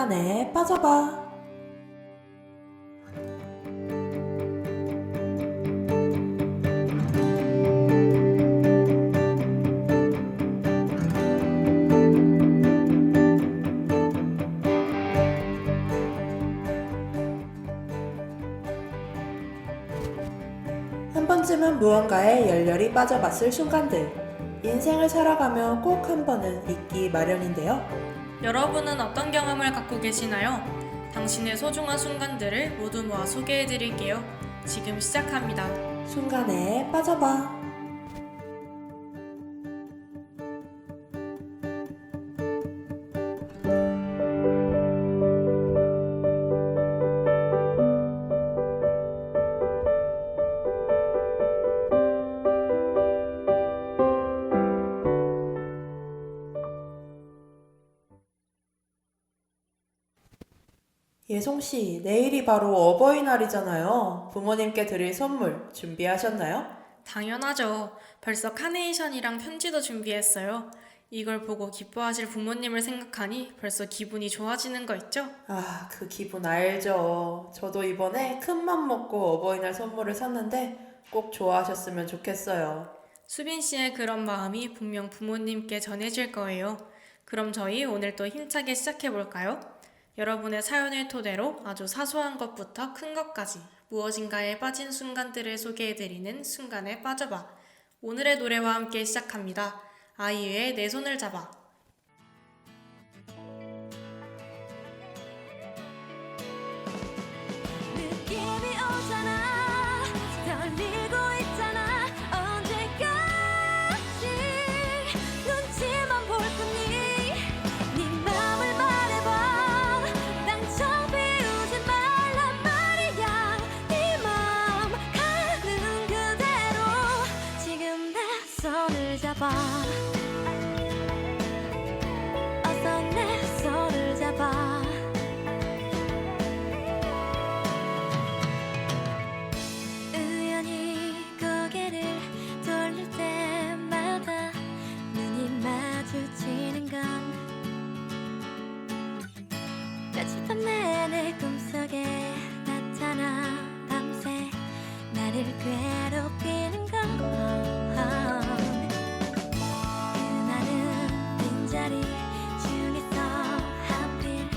순간에 빠져봐. 한 번쯤은 무언가에 열렬히 빠져봤을 순간들. 인생을 살아가며 꼭 한 번은 있기 마련인데요. 여러분은 어떤 경험을 갖고 계시나요? 당신의 소중한 순간들을 모두 모아 소개해드릴게요. 지금 시작합니다. 순간에 빠져봐. 예송씨, 내일이 바로 어버이날이잖아요. 부모님께 드릴 선물 준비하셨나요? 당연하죠. 벌써 카네이션이랑 편지도 준비했어요. 이걸 보고 기뻐하실 부모님을 생각하니 벌써 기분이 좋아지는 거 있죠? 아, 그 기분 알죠. 저도 이번에 큰맘 먹고 어버이날 선물을 샀는데 꼭 좋아하셨으면 좋겠어요. 수빈 씨의 그런 마음이 분명 부모님께 전해질 거예요. 그럼 저희 오늘 또 힘차게 시작해 볼까요? 여러분의 사연을 토대로 아주 사소한 것부터 큰 것까지 무엇인가에 빠진 순간들을 소개해드리는 순간에 빠져봐. 오늘의 노래와 함께 시작합니다. 아이유의 내 손을 잡아. 느낌이 오잖아 떨리고 있잖아 언제까지 눈치만 볼 거니 네 맘을 말해봐 당장 비우지 말란 말이야 네 맘 가는 그대로 지금 내 손을 잡아 어서 내 손을 잡아 우연히 고개를 돌릴 때마다 눈이 마주치는 건 며칠 내내 꿈속에 나타나 밤새 나를 괴롭히는 건 그 많은 빈자리 중에서 하필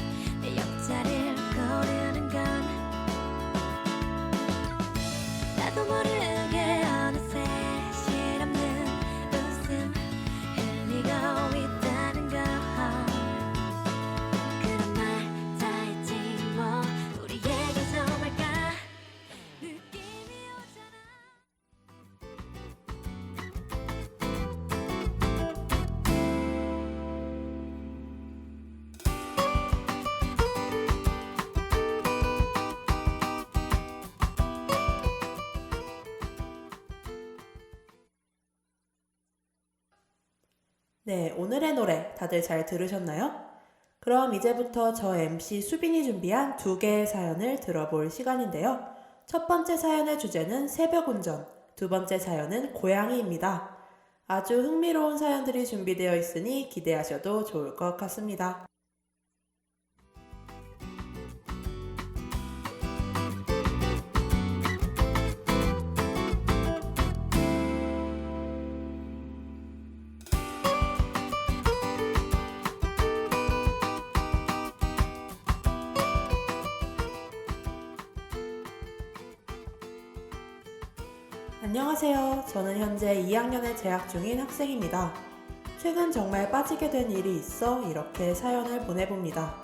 내 옆자리를 고르는 건 나도 모르게 어느새 실없는 웃음 흘리고 있다는 걸 그런 말 다 했지 뭐 우리에게 정말까 느낌이 오잖아 네, 오늘의 노래 다들 잘 들으셨나요? 그럼 이제부터 저 MC 수빈이 준비한 두 개의 사연을 들어볼 시간인데요. 첫 번째 사연의 주제는 새벽 운전, 두 번째 사연은 고양이입니다. 아주 흥미로운 사연들이 준비되어 있으니 기대하셔도 좋을 것 같습니다. 안녕하세요. 저는 현재 2학년에 재학 중인 학생입니다. 최근 정말 빠지게 된 일이 있어 이렇게 사연을 보내봅니다.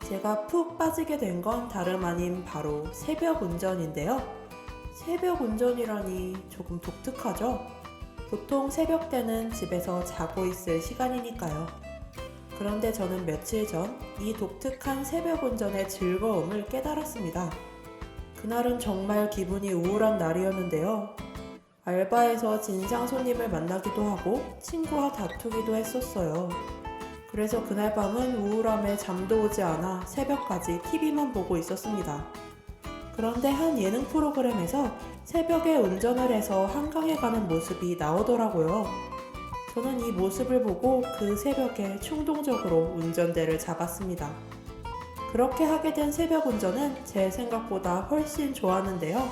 제가 푹 빠지게 된 건 다름 아닌 바로 새벽 운전인데요. 새벽 운전이라니 조금 독특하죠? 보통 새벽 때는 집에서 자고 있을 시간이니까요. 그런데 저는 며칠 전 이 독특한 새벽 운전의 즐거움을 깨달았습니다. 그날은 정말 기분이 우울한 날이었는데요. 알바에서 진상 손님을 만나기도 하고 친구와 다투기도 했었어요. 그래서 그날 밤은 우울함에 잠도 오지 않아 새벽까지 TV만 보고 있었습니다. 그런데 한 예능 프로그램에서 새벽에 운전을 해서 한강에 가는 모습이 나오더라고요. 저는 이 모습을 보고 그 새벽에 충동적으로 운전대를 잡았습니다. 그렇게 하게 된 새벽 운전은 제 생각보다 훨씬 좋았는데요.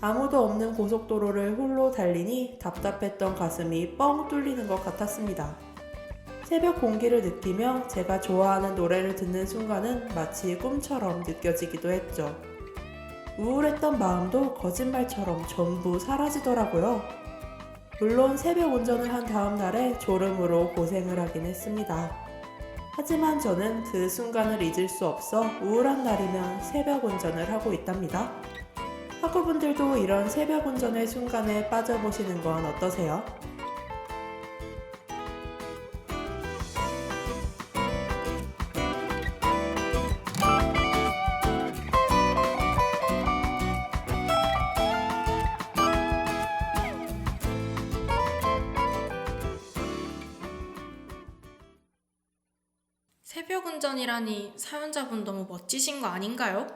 아무도 없는 고속도로를 홀로 달리니 답답했던 가슴이 뻥 뚫리는 것 같았습니다. 새벽 공기를 느끼며 제가 좋아하는 노래를 듣는 순간은 마치 꿈처럼 느껴지기도 했죠. 우울했던 마음도 거짓말처럼 전부 사라지더라고요. 물론 새벽 운전을 한 다음 날에 졸음으로 고생을 하긴 했습니다. 하지만 저는 그 순간을 잊을 수 없어 우울한 날이면 새벽 운전을 하고 있답니다. 학우분들도 이런 새벽 운전의 순간에 빠져보시는 건 어떠세요? 새벽 운전이라니 사연자분 너무 멋지신 거 아닌가요?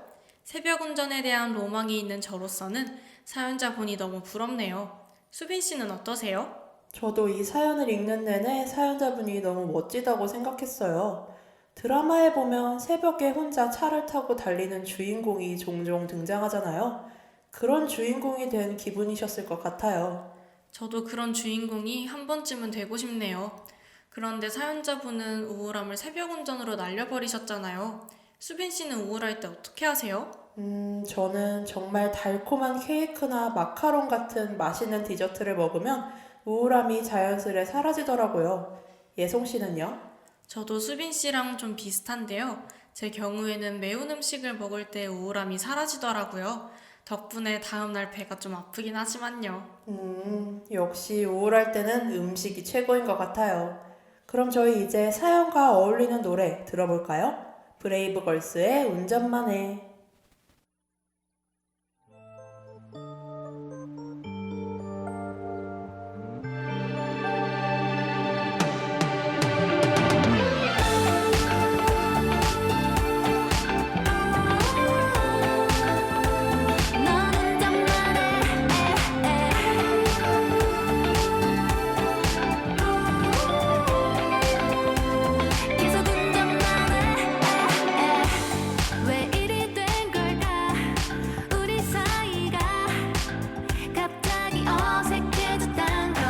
새벽 운전에 대한 로망이 있는 저로서는 사연자분이 너무 부럽네요. 수빈 씨는 어떠세요? 저도 이 사연을 읽는 내내 사연자분이 너무 멋지다고 생각했어요. 드라마에 보면 새벽에 혼자 차를 타고 달리는 주인공이 종종 등장하잖아요. 그런 주인공이 된 기분이셨을 것 같아요. 저도 그런 주인공이 한 번쯤은 되고 싶네요. 그런데 사연자분은 우울함을 새벽 운전으로 날려버리셨잖아요. 수빈 씨는 우울할 때 어떻게 하세요? 저는 정말 달콤한 케이크나 마카롱 같은 맛있는 디저트를 먹으면 우울함이 자연스레 사라지더라고요. 예송 씨는요? 저도 수빈 씨랑 좀 비슷한데요. 제 경우에는 매운 음식을 먹을 때 우울함이 사라지더라고요. 덕분에 다음날 배가 좀 아프긴 하지만요. 역시 우울할 때는 음식이 최고인 것 같아요. 그럼 저희 이제 사연과 어울리는 노래 들어볼까요? 브레이브걸스의 운전만 해. 넌 운전만 해. 계속 운전만 해. 왜 이리 된 걸까? 우리 사이가 갑자기 어색해졌단 걸.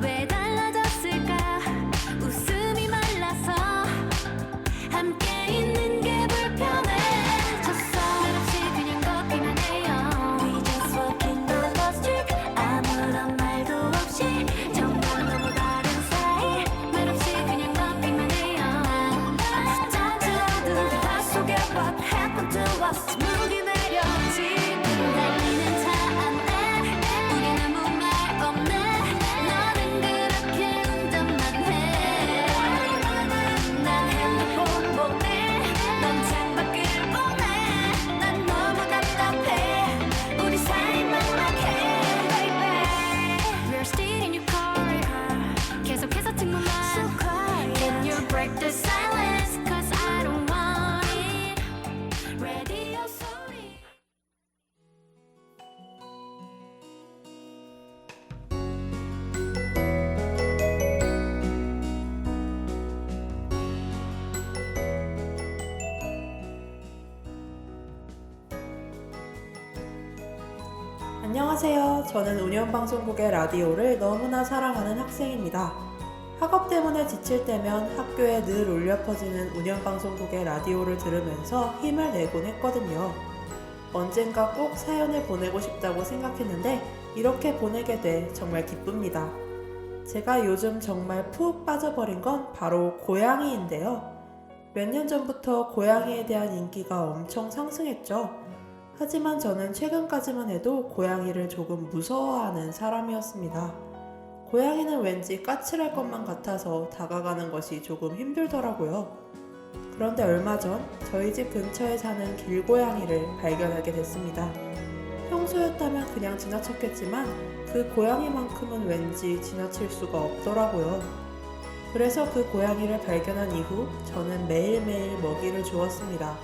왜 달라졌을까? 웃음이 말라서 함께 있는 게 불편해졌어. 말없이 그냥 걷기만 해요. We just walking down the street. 아무런 말도 없이 정말 너무 다른 사이. 말없이 그냥 걷기만 해요. Start to undo 다 속에 what happened to us. 무기 내려 지금 달리는 차 안에 우린 아무 말 없네. 너는 그렇게 운전만 해. 난 핸드폰 보내. 넌 창밖을 보내. 난 너무 답답해. 우리 사이 막막해. Baby, we're still in your car. 계속해서 듣고만. Can you break the silence? 'Cause I don't want it. Radio 소리. 안녕하세요. 저는 운영방송국의 라디오를 너무나 사랑하는 학생입니다. 학업 때문에 지칠 때면 학교에 늘 울려 퍼지는 운영방송국의 라디오를 들으면서 힘을 내곤 했거든요. 언젠가 꼭 사연을 보내고 싶다고 생각했는데 이렇게 보내게 돼 정말 기쁩니다. 제가 요즘 정말 푹 빠져버린 건 바로 고양이인데요. 몇 년 전부터 고양이에 대한 인기가 엄청 상승했죠. 하지만 저는 최근까지만 해도 고양이를 조금 무서워하는 사람이었습니다. 고양이는 왠지 까칠할 것만 같아서 다가가는 것이 조금 힘들더라고요. 그런데 얼마 전 저희 집 근처에 사는 길고양이를 발견하게 됐습니다. 평소였다면 그냥 지나쳤겠지만 그 고양이만큼은 왠지 지나칠 수가 없더라고요. 그래서 그 고양이를 발견한 이후 저는 매일매일 먹이를 주었습니다.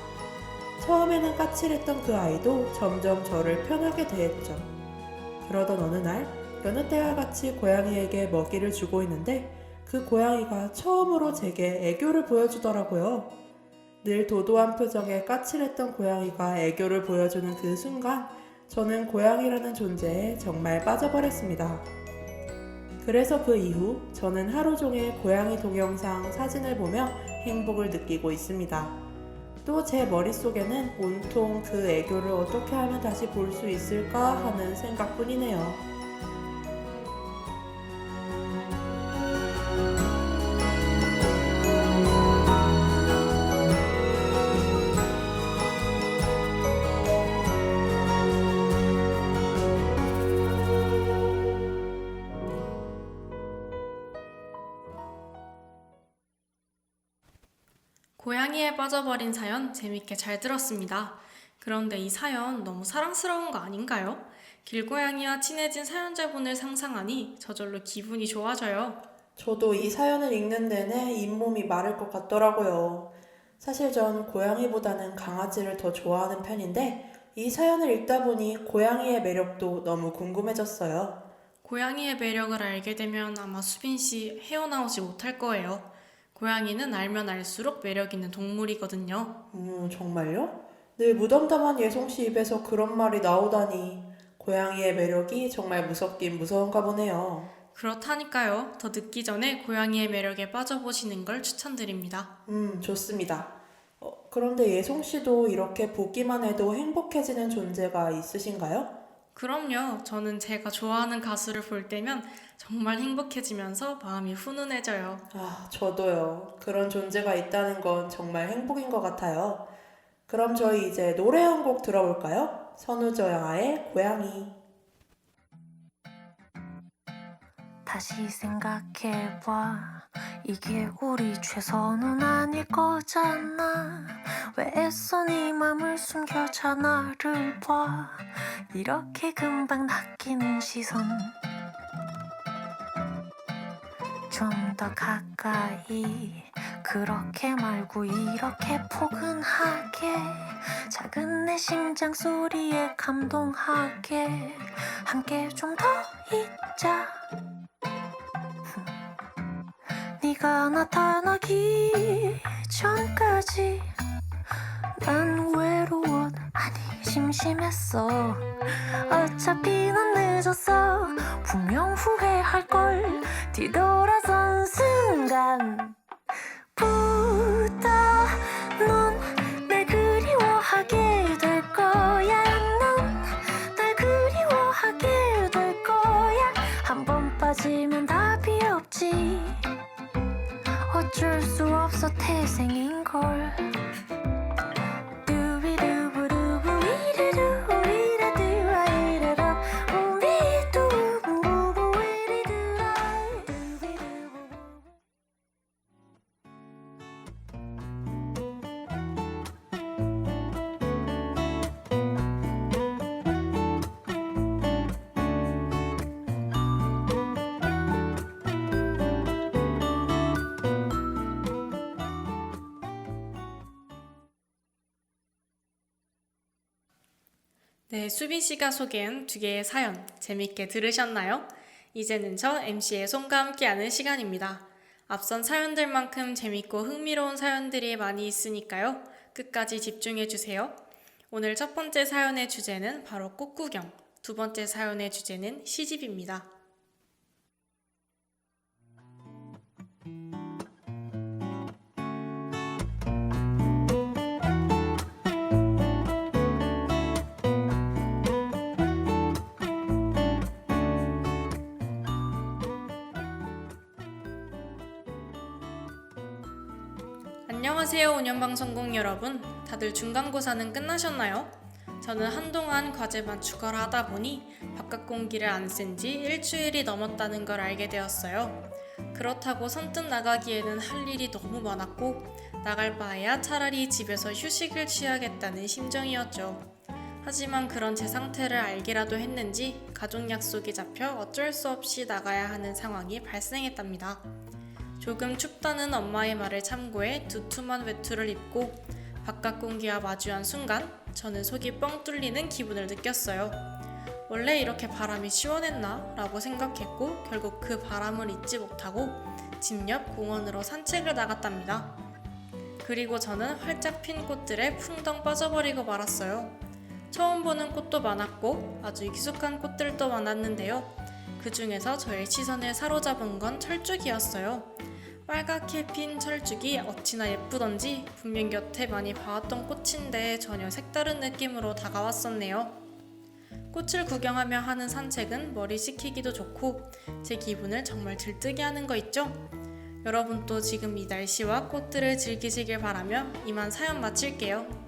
처음에는 까칠했던 그 아이도 점점 저를 편하게 대했죠. 그러던 어느 날 여느 때와 같이 고양이에게 먹이를 주고 있는데 그 고양이가 처음으로 제게 애교를 보여주더라고요. 늘 도도한 표정에 까칠했던 고양이가 애교를 보여주는 그 순간 저는 고양이라는 존재에 정말 빠져버렸습니다. 그래서 그 이후 저는 하루 종일 고양이 동영상 사진을 보며 행복을 느끼고 있습니다. 또 제 머릿속에는 온통 그 애교를 어떻게 하면 다시 볼 수 있을까 하는 생각뿐이네요. 고양이에 빠져버린 사연 재밌게 잘 들었습니다. 그런데 이 사연 너무 사랑스러운 거 아닌가요? 길고양이와 친해진 사연자분을 상상하니 저절로 기분이 좋아져요. 저도 이 사연을 읽는 내내 잇몸이 마를 것 같더라고요. 사실 전 고양이보다는 강아지를 더 좋아하는 편인데 이 사연을 읽다 보니 고양이의 매력도 너무 궁금해졌어요. 고양이의 매력을 알게 되면 아마 수빈 씨 헤어나오지 못할 거예요. 고양이는 알면 알수록 매력 있는 동물이거든요. 정말요? 늘 무덤덤한 예송씨 입에서 그런 말이 나오다니 고양이의 매력이 정말 무섭긴 무서운가 보네요. 그렇다니까요. 더 늦기 전에 고양이의 매력에 빠져보시는 걸 추천드립니다. 좋습니다. 그런데 예송씨도 이렇게 보기만 해도 행복해지는 존재가 있으신가요? 그럼요. 저는 제가 좋아하는 가수를 볼 때면 정말 행복해지면서 마음이 훈훈해져요. 저도요. 그런 존재가 있다는 건 정말 행복인 것 같아요. 그럼 저희 이제 노래 한 곡 들어볼까요? 선우정아의 고양이. 다시 생각해봐. 이게 우리 최선은 아닐 거잖아. 왜 애써 네 맘을 숨겨자 나를 봐. 이렇게 금방 낚이는 시선. 좀 더 가까이. 그렇게 말고 이렇게 포근하게. 작은 내 심장 소리에 감동하게. 함께 좀 더 있자. 네가 나타나기 전까지 난 외로워 아니 심심했어. 어차피 난 늦었어. 분명 후회할걸. 뒤돌아선 순간 부터 넌 날 그리워하게 될 거야. 넌 날 그리워하게 될 거야. 한 번 빠지면 답이 없지. 어쩔 수 없어 태생인걸. 네, 수빈 씨가 소개한 두 개의 사연 재밌게 들으셨나요? 이제는 저 MC의 손과 함께하는 시간입니다. 앞선 사연들만큼 재밌고 흥미로운 사연들이 많이 있으니까요. 끝까지 집중해주세요. 오늘 첫 번째 사연의 주제는 바로 꽃구경, 두 번째 사연의 주제는 시집입니다. 안녕하세요, 운영방송국 여러분. 다들 중간고사는 끝나셨나요? 저는 한동안 과제 맞추거라 하다 보니 바깥 공기를 안 쓴 지 일주일이 넘었다는 걸 알게 되었어요. 그렇다고 선뜻 나가기에는 할 일이 너무 많았고 나갈 바에야 차라리 집에서 휴식을 취하겠다는 심정이었죠. 하지만 그런 제 상태를 알기라도 했는지 가족 약속이 잡혀 어쩔 수 없이 나가야 하는 상황이 발생했답니다. 조금 춥다는 엄마의 말을 참고해 두툼한 외투를 입고 바깥 공기와 마주한 순간 저는 속이 뻥 뚫리는 기분을 느꼈어요. 원래 이렇게 바람이 시원했나? 라고 생각했고 결국 그 바람을 잊지 못하고 집 옆 공원으로 산책을 나갔답니다. 그리고 저는 활짝 핀 꽃들에 풍덩 빠져버리고 말았어요. 처음 보는 꽃도 많았고 아주 익숙한 꽃들도 많았는데요. 그 중에서 저의 시선을 사로잡은 건 철쭉이었어요. 빨갛게 핀 철쭉이 어찌나 예쁘던지 분명 곁에 많이 봐왔던 꽃인데 전혀 색다른 느낌으로 다가왔었네요. 꽃을 구경하며 하는 산책은 머리 식히기도 좋고 제 기분을 정말 들뜨게 하는 거 있죠? 여러분도 지금 이 날씨와 꽃들을 즐기시길 바라며 이만 사연 마칠게요.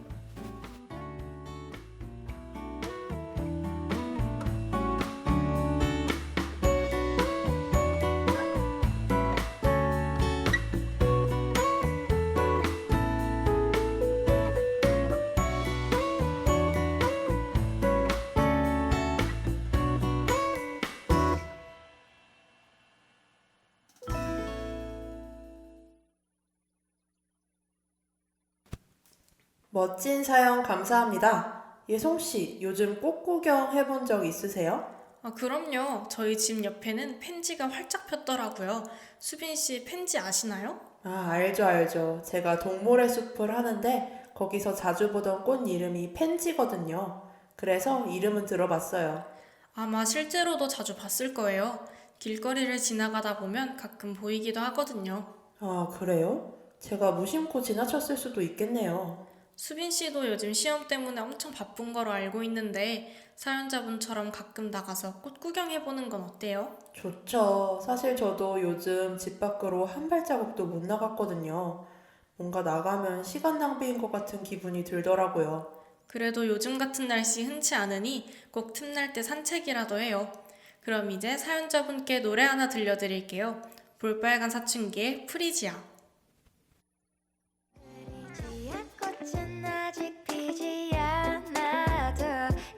멋진 사연 감사합니다. 예송씨, 요즘 꽃 구경 해본 적 있으세요? 그럼요. 저희 집 옆에는 펜지가 활짝 폈더라고요. 수빈 씨 펜지 아시나요? 알죠. 제가 동물의 숲을 하는데 거기서 자주 보던 꽃 이름이 펜지거든요. 그래서 이름은 들어봤어요. 아마 실제로도 자주 봤을 거예요. 길거리를 지나가다 보면 가끔 보이기도 하거든요. 그래요? 제가 무심코 지나쳤을 수도 있겠네요. 수빈 씨도 요즘 시험 때문에 엄청 바쁜 거로 알고 있는데 사연자분처럼 가끔 나가서 꽃 구경해보는 건 어때요? 좋죠. 사실 저도 요즘 집 밖으로 한 발자국도 못 나갔거든요. 뭔가 나가면 시간 낭비인 것 같은 기분이 들더라고요. 그래도 요즘 같은 날씨 흔치 않으니 꼭 틈날 때 산책이라도 해요. 그럼 이제 사연자분께 노래 하나 들려드릴게요. 볼빨간 사춘기의 프리지아. 프리지아 꽃은 아직 피지 않아도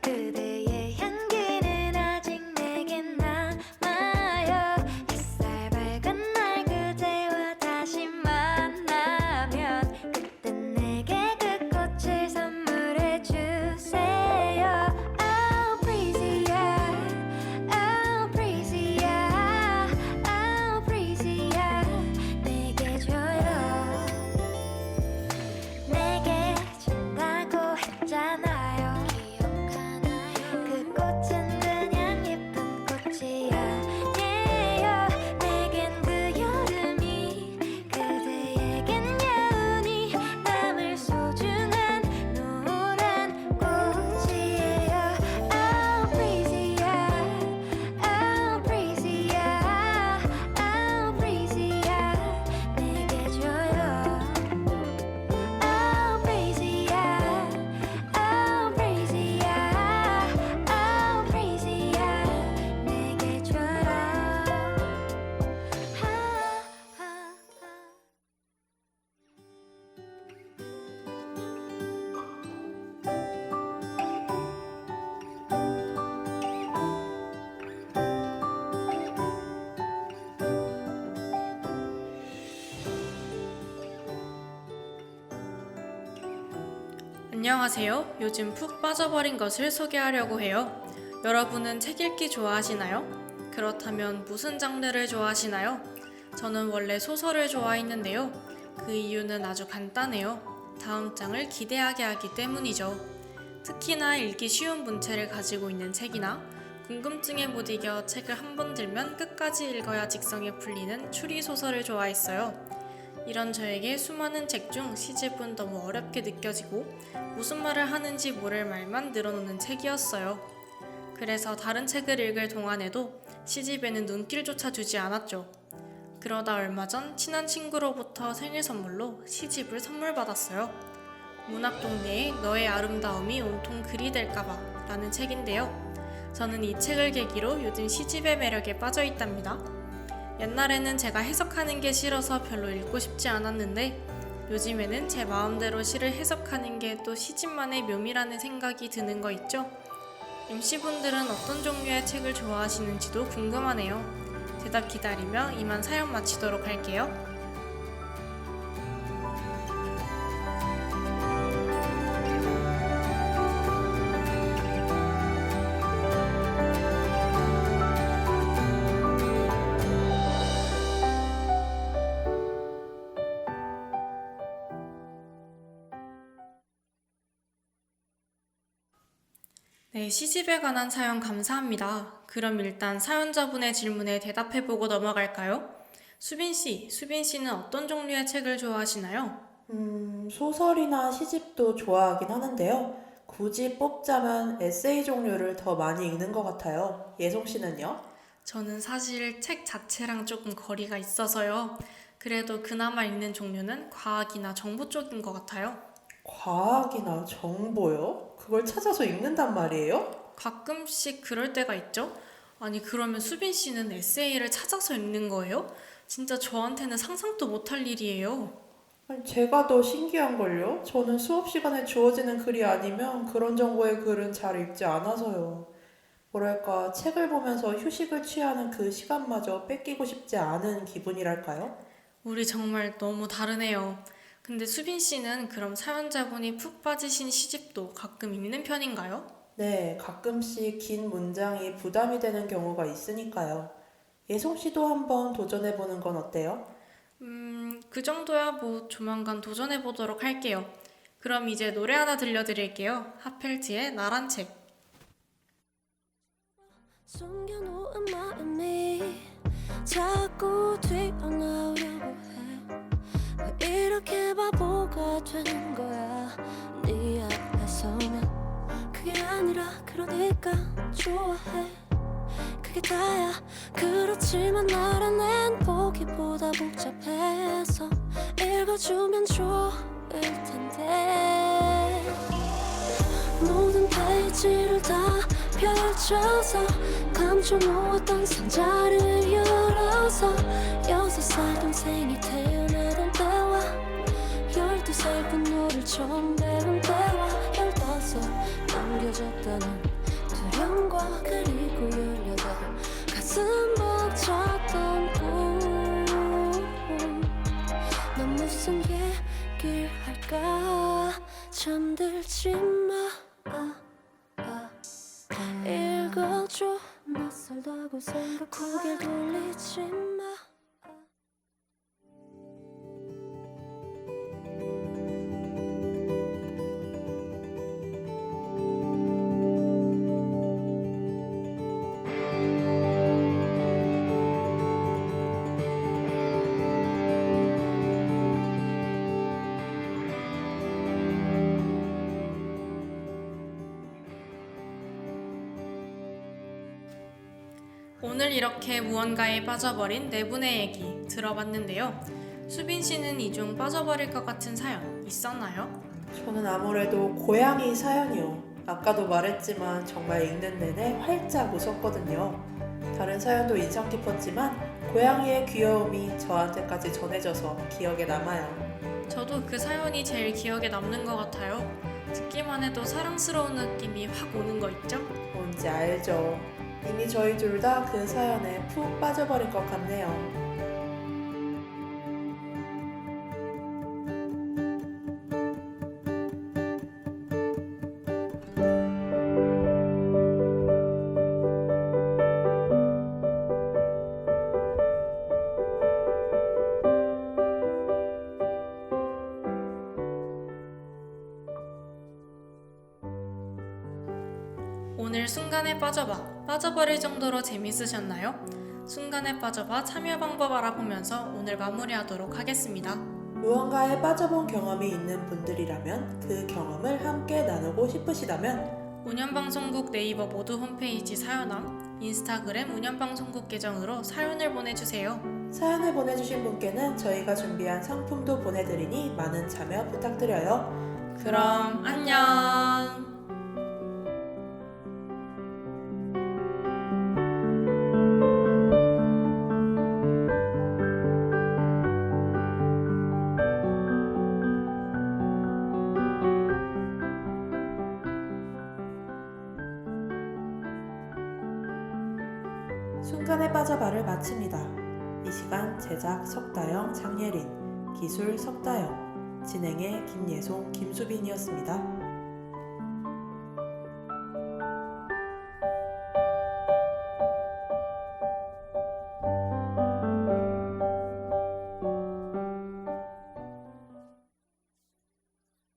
그대의 향기는 아직 내겐 남아요. 햇살 밝은 날 그대와 다시 만나면 그땐 내게 그 꽃을 선물해 주세요. Oh 프리지아, oh 프리지아, oh 프리지아 내게 줘요. 내게 준다고 했잖아요. 기억하나요? 그 꽃은 그냥 예쁜 꽃이 아니에요. 내겐 그 여름이 그대에겐 여운이 남을 소중한 노란 꽃이에요. Oh 프리지아, oh 프리지아, oh 프리지아 내게 줘요. Oh 프리지아, oh 프리지아, oh 프리지아 내게 줘요. 안녕하세요. 요즘 푹 빠져버린 것을 소개하려고 해요. 여러분은 책 읽기 좋아하시나요? 그렇다면 무슨 장르를 좋아하시나요? 저는 원래 소설을 좋아했는데요. 그 이유는 아주 간단해요. 다음 장을 기대하게 하기 때문이죠. 특히나 읽기 쉬운 문체를 가지고 있는 책이나 궁금증에 못 이겨 책을 한 번 들면 끝까지 읽어야 직성에 풀리는 추리소설을 좋아했어요. 이런 저에게 수많은 책 중 시집은 너무 어렵게 느껴지고 무슨 말을 하는지 모를 말만 늘어놓는 책이었어요. 그래서 다른 책을 읽을 동안에도 시집에는 눈길조차 주지 않았죠. 그러다 얼마 전 친한 친구로부터 생일 선물로 시집을 선물 받았어요. 문학동네의 너의 아름다움이 온통 글이 될까봐 라는 책인데요. 저는 이 책을 계기로 요즘 시집의 매력에 빠져 있답니다. 옛날에는 제가 해석하는 게 싫어서 별로 읽고 싶지 않았는데 요즘에는 제 마음대로 시를 해석하는 게 또 시집만의 묘미라는 생각이 드는 거 있죠? MC분들은 어떤 종류의 책을 좋아하시는지도 궁금하네요. 대답 기다리며 이만 사연 마치도록 할게요. 네, 시집에 관한 사연 감사합니다. 그럼 일단 사연자분의 질문에 대답해보고 넘어갈까요? 수빈 씨는 어떤 종류의 책을 좋아하시나요? 소설이나 시집도 좋아하긴 하는데요. 굳이 뽑자면 에세이 종류를 더 많이 읽는 것 같아요. 예송 씨는요? 저는 사실 책 자체랑 조금 거리가 있어서요. 그래도 그나마 읽는 종류는 과학이나 정보 쪽인 것 같아요. 과학이나 정보요? 그걸 찾아서 읽는단 말이에요? 가끔씩 그럴 때가 있죠? 아니, 그러면 수빈 씨는 에세이를 찾아서 읽는 거예요? 진짜 저한테는 상상도 못할 일이에요. 아니, 제가 더 신기한걸요? 저는 수업 시간에 주어지는 글이 아니면 그런 정보의 글은 잘 읽지 않아서요. 뭐랄까, 책을 보면서 휴식을 취하는 그 시간마저 뺏기고 싶지 않은 기분이랄까요? 우리 정말 너무 다르네요. 근데 수빈 씨는 그럼 사연자분이 푹 빠지신 시집도 가끔 읽는 편인가요? 네, 가끔씩 긴 문장이 부담이 되는 경우가 있으니까요. 예송 씨도 한번 도전해보는 건 어때요? 그 정도야 뭐 조만간 도전해 보도록 할게요. 그럼 이제 노래 하나 들려드릴게요. 핫펠트의 나란 책. 숨겨놓은 마음이 자꾸 튀어나오려고 해. 왜 이렇게 바보가 되는 거야. 네 앞에 서면 그게 아니라 그러니까 좋아해. 그게 다야. 그렇지만 나란엔 보기보다 복잡해서 읽어주면 좋을 텐데. 모든 페이지를 다 펼쳐서 감춰놓았던 상자를 열어서 6살 동생이 태어나던 때와 12살 분노를 처음 배운 때와 15 남겨졌다는 두려움과 그리고 18 가슴 벅찼던 넌 무슨 얘기를 할까. 잠들지 마. 읽어줘. 낯설다고 생각 고개 돌리지 마. 오늘 이렇게 무언가에 빠져버린 네 분의 얘기 들어봤는데요. 수빈 씨는 이 중 빠져버릴 것 같은 사연 있었나요? 저는 아무래도 고양이 사연이요. 아까도 말했지만 정말 읽는 내내 활짝 웃었거든요. 다른 사연도 인상 깊었지만 고양이의 귀여움이 저한테까지 전해져서 기억에 남아요. 저도 그 사연이 제일 기억에 남는 것 같아요. 듣기만 해도 사랑스러운 느낌이 확 오는 거 있죠? 뭔지 알죠? 이미 저희 둘 다 그 사연에 푹 빠져버린 것 같네요. 오늘 순간에 빠져버릴 정도로 재밌으셨나요? 순간에 빠져봐 참여 방법 알아보면서 오늘 마무리하도록 하겠습니다. 무언가에 빠져본 경험이 있는 분들이라면 그 경험을 함께 나누고 싶으시다면 운영방송국 네이버 모두 홈페이지 사연함, 인스타그램 운영방송국 계정으로 사연을 보내주세요. 사연을 보내주신 분께는 저희가 준비한 상품도 보내드리니 많은 참여 부탁드려요. 그럼 안녕! 순간에 빠져봐를 마칩니다. 이 시간 제작 석다영, 장예린, 기술 석다영, 진행의 김예송, 김수빈이었습니다.